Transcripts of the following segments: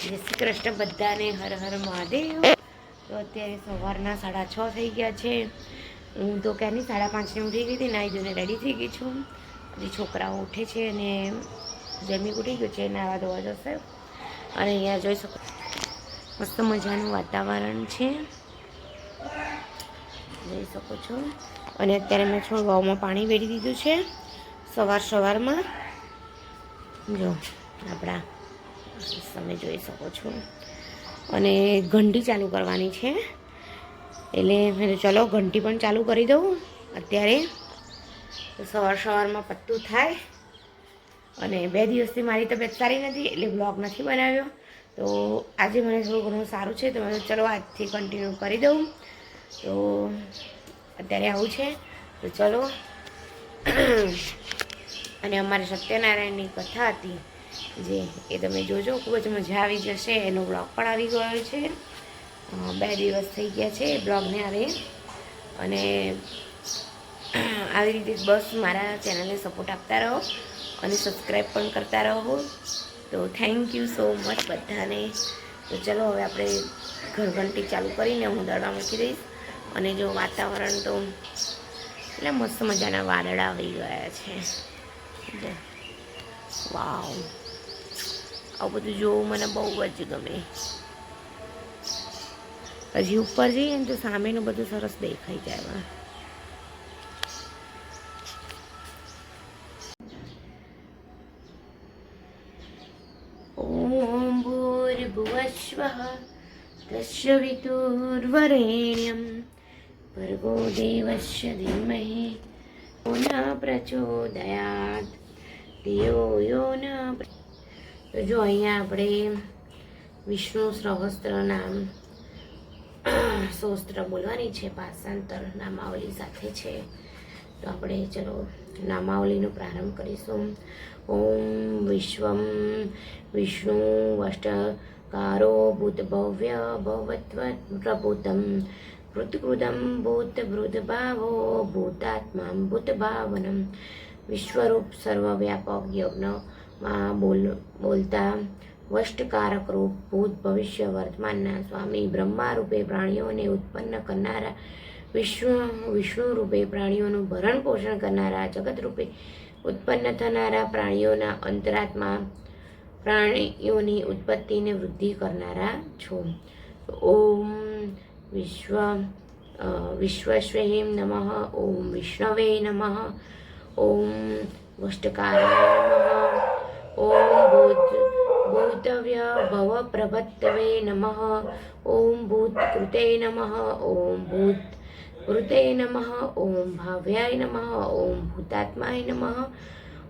જય શ્રી કૃષ્ણ બધાને, હર હર મહાદેવ. તો અત્યારે સવારના 6:30 થઈ ગયા છે. હું તો ક્યાંની 5:30 ઉઠી ગઈ હતી, નાહી ધોઈને રેડી થઈ ગઈ છું. હજી છોકરાઓ ઉઠે છે અને જમી ઉઠી ગયું છે, નાહવા ધોવા જશે. અને અહીંયા જોઈ શકો મસ્ત મજાનું વાતાવરણ છે, જોઈ શકો છો. અને અત્યારે મેં છોડવાઓમાં પાણી વેડી દીધું છે સવારમાં. જો આપણા તમે જોઈ શકો છો. અને ઘંટી ચાલુ કરવાની છે, એટલે મેં ચલો ઘંટી પણ ચાલુ કરી દઉં અત્યારે. તો સવારમાં પત્તું થાય. અને 2 દિવસથી મારી તબિયત સારી નથી, એટલે બ્લોગ નથી બનાવ્યો. તો આજે મને થોડું ઘણું સારું છે, તો મેં ચલો આજથી કન્ટિન્યુ કરી દઉં. તો અત્યારે આવું છે, તો ચલો. અને અમારે સત્યનારાયણની કથા હતી, જે એ તમે જોજો, ખૂબ જ મજા આવી જશે. એનો બ્લોગ પણ આવી ગયો છે. 2 દિવસ થઈ ગયા છે બ્લોગને આવે. અને આવી રીતે બસ મારા ચેનલને સપોર્ટ આપતા રહો અને સબસ્ક્રાઈબ પણ કરતા રહો. તો થેન્ક યુ સો મચ બધાને. તો ચલો હવે આપણે ઘંટી ચાલુ કરીને હું દળવા મૂકી દઈશ. અને જો વાતાવરણ તો એટલે મસ્ત મજાના વાદળા આવી ગયા છે. વાવ, આવું બધું જોવું મને બહુ જ ગમે. હજી ઉપર જઈએ ને તો સામેનું બધું સરસ દેખાઈ જાય. ઓમ ભૂર્ભુવસ્વઃ તસ્સવિતુર્વરેણ્યં ભર્ગો દેવસ્ય ધીમહિ ન પ્રચોદયાત ધિયો યો ન. તો જો અહીંયા આપણે વિષ્ણુ સહસ્ત્ર નામ સ્તોત્ર બોલવાની છે, ભાષાંતર નામાવલી સાથે છે. તો આપણે ચલો નામાવલીનો પ્રારંભ કરીશું. ઓમ વિશ્વમ વિષ્ણુ વષ્ટકારો ભૂતભવ્ય ભવત્વત પ્રભુતમ ભૂતકૃતમ ભૂતભૃતભાવો ભૂતાત્મા ભૂતભાવનમ વિશ્વરૂપ સર્વવ્યાપક યજ્ઞમાં બોલતા વષ્ટકારક રૂપ ભૂત ભવિષ્ય વર્તમાનના સ્વામી બ્રહ્મા રૂપે પ્રાણીઓને ઉત્પન્ન કરનારા વિષ્ણુ રૂપે પ્રાણીઓનું ભરણ પોષણ કરનારા જગત રૂપે ઉત્પન્ન થનારા પ્રાણીઓના અંતરાત્મા પ્રાણીઓની ઉત્પત્તિને વૃદ્ધિ કરનારા છો. ઓમ વિશ્વસ્વેય નમઃ. ઓમ વિષ્ણવે નમઃ. ઓમ વષ્ટકારાય નમઃ. ઓમ ભૂતવ્ય ભવ પ્રભત્તવે નમઃ. ઓમ ભૂતકૃતે નમઃ. ઓમ ભૂતભૃતે નમઃ. ઓમ ભાવ્યાય નમઃ. ઓમ ભૂતાત્માય નમઃ.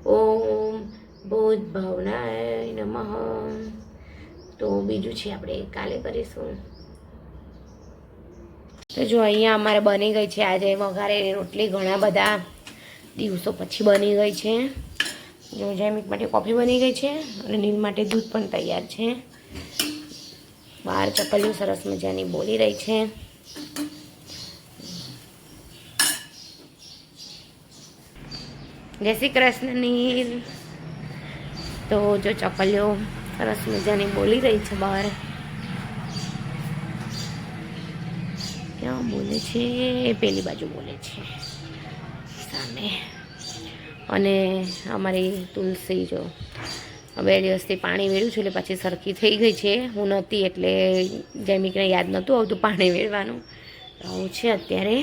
ઓમ ભૂતભાવનાય નમઃ. તો બીજું છે આપણે કાલે કરીશું. તો જો અહીંયા અમારે બની ગઈ છે આજે વઘારેલી રોટલી. ઘણા બધા દિવસો પછી બની ગઈ છે. જો જૈમિક માટે કોફી બની ગઈ છે અને નીલ માટે દૂધ પણ તૈયાર છે. બહાર ચકલીઓ સરસ મજાની બોલી રહી છે. જય શ્રી કૃષ્ણ નીલ. તો જો ચકલીઓ સરસ મજાની બોલી રહી છે બહાર. ક્યાં બોલે છે? પેલી બાજુ બોલે છે સામે. અને અમારી તુલસી જો 2 દિવસથી પાણી વેળ્યું છે, એટલે પાછી સરખી થઈ ગઈ છે. હું નહોતી એટલે જૈમિકને યાદ નહોતું આવતું પાણી વેળવાનું. આવું છે અત્યારે.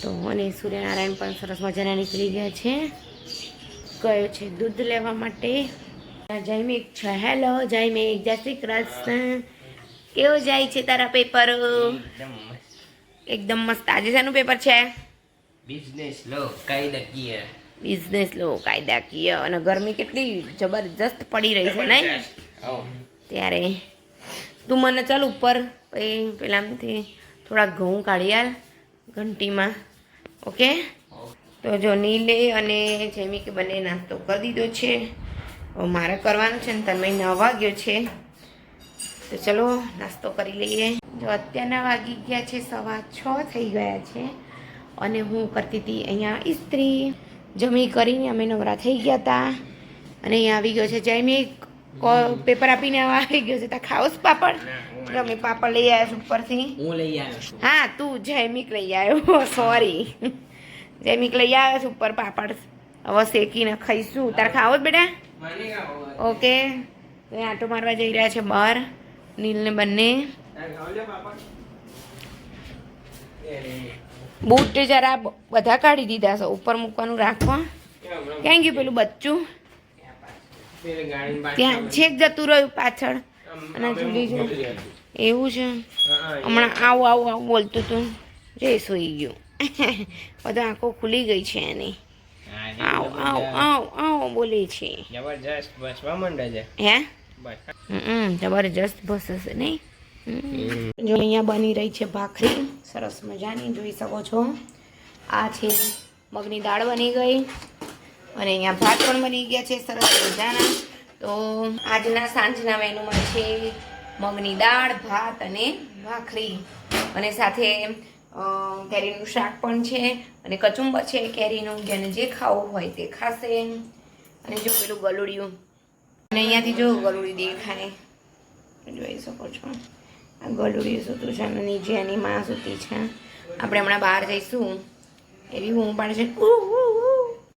તો અને સૂર્યનારાયણ પણ સરસ મજાના નીકળી ગયા છે. ગયો છે દૂધ લેવા માટે. જૈમિક છે. હેલો જૈમિક, જય શ્રી કૃષ્ણ. કેવો જાય છે તારા પેપર? એકદમ મસ્ત. આજે શાનું પેપર છે? બિઝનેસ લો કાયદાકીય. બિઝનેસ લો કાયદાકીય. અને ગરમી કેટલી જબરજસ્ત પડી રહી છે નહીં? ત્યારે તું મને ચાલ ઉપર પેલામાંથી થોડાક ઘઉં કાઢી આલ ઘંટીમાં. ઓકે. તો જો નીલે અને જૈમિકે બંને નાસ્તો કરી દીધો છે. મારે કરવાનું છે ને તમે 9 વાગ્યો છે. તો ચલો નાસ્તો કરી લઈએ. જો અત્યારના વાગી ગયા છે 6:15 થઈ ગયા છે. અને હું કરતી હતી અહીંયા ઇસ્ત્રી. જમી કરીને અમે નવરા થઈ ગયા હતા. અને અહીંયા આવી ગયો છે જૈમિક. પેપર આપીને આવી ગયો છે. તા ખાવસ પાપડ? અમે પાપડ લઈ આવ્યા છું ઉપરથી. હું લઈ આવ્યો છું. હા તું જૈમિક લઈ આવ્યો. સોરી, જૈમિક લઈ આવ્યો છે ઉપર પાપડ. હવે શેકીને ખાઈશું. તારે ખાવો જ બેટા? મને ખાવો. ઓકે, તો એ આંટો મારવા જઈ રહ્યા છે બહાર નીલને બંને. તારે ખાવો લે પાપડ? બૂટ જરા બધા કાઢી દીધા છે, ઉપર મૂકવાનું રાખવા. ક્યાં ગયું પેલું બચ્ચું? ત્યાં છેક જતું રહ્યું પાછળ. અને જુલી જો એવું છે. હમણાં આવું આવું આવું બોલતું હતું, જે સૂઈ ગયું. બધું આંખો ખુલી ગઈ છે એની. આવ આવ આવ આવ બોલે છે. જબરજસ્ત બસવા માંડે છે. હે બસ. જબરજસ્ત બસશે નહીં. જો અહીંયા બની રહી છે ભાખરી, સરસ મજાની જોઈ શકો છો. આ છે મગની દાળ બની ગઈ અને અહીંયા ભાત પણ બની ગયા છે સરસ મજાના. તો આજના સાંજના મેનુમાં છે મગની દાળ, ભાત અને ભાખરી, અને સાથે કેરીનું શાક પણ છે અને કચુંબર છે કેરીનું. જેને જે ખાવું હોય તે ખાશે. અને જો પેલું ગલુડિયું, અને અહીંયાથી જો ગલુડી દેખાય, જોઈ શકો છો. આ ગલુડિયું સૂતું છે અને નીચે એની માં સૂતી છે. આપણે હમણાં બહાર જઈશું એવી હું પાડે છે.